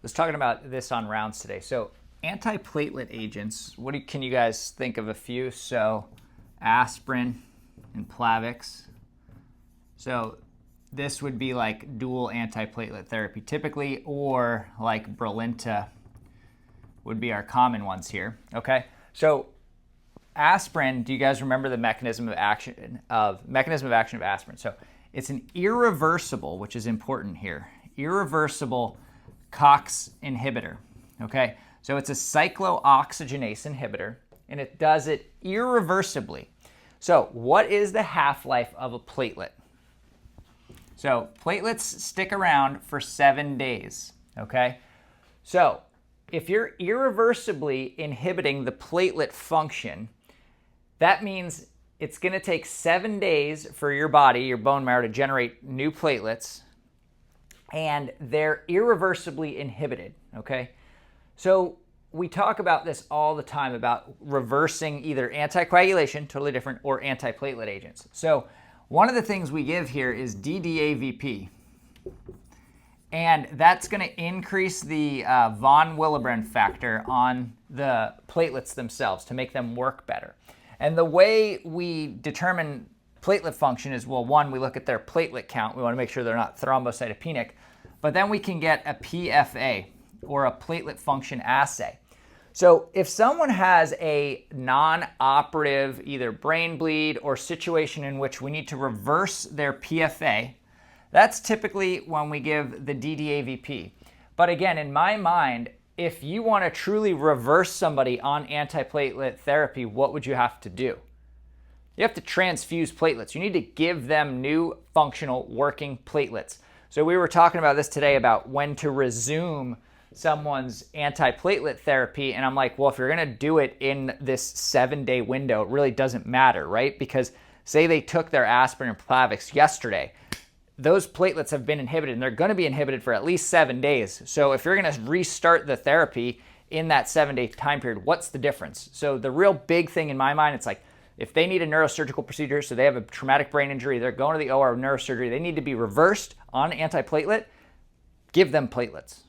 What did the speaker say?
Was talking about this on rounds today. So antiplatelet agents, can you guys think of a few? So aspirin and Plavix. So this would be like dual antiplatelet therapy typically, or like Brilinta would be our common ones here. Okay, so aspirin, do you guys remember the mechanism of action of aspirin? So it's an irreversible, which is important here, irreversible COX inhibitor. Okay, so it's a cyclooxygenase inhibitor, and it does it irreversibly. So what is the half-life of a platelet? So platelets stick around for 7 days. Okay, so if you're irreversibly inhibiting the platelet function, that means it's going to take 7 days for your body, your bone marrow, to generate new platelets, and they're irreversibly inhibited, okay? So we talk about this all the time about reversing either anticoagulation, totally different, or antiplatelet agents. So one of the things we give here is DDAVP, and that's going to increase the von Willebrand factor on the platelets themselves to make them work better. And the way we determine platelet function is, well, one, we look at their platelet count. We want to make sure they're not thrombocytopenic. But then we can get a PFA, or a platelet function assay. So if someone has a non-operative either brain bleed or situation in which we need to reverse their PFA, that's typically when we give the DDAVP. But again, in my mind, if you want to truly reverse somebody on antiplatelet therapy, what would you have to do? You have to transfuse platelets. You need to give them new functional working platelets. So we were talking about this today about when to resume someone's antiplatelet therapy, and I'm like, well, if you're going to do it in this 7-day window, it really doesn't matter, right? Because say they took their aspirin and Plavix yesterday, those platelets have been inhibited, and they're going to be inhibited for at least 7 days. So if you're going to restart the therapy in that 7-day time period, what's the difference? So the real big thing in my mind, it's like if they need a neurosurgical procedure, so they have a traumatic brain injury, they're going to the OR with neurosurgery, they need to be reversed on antiplatelet, give them platelets.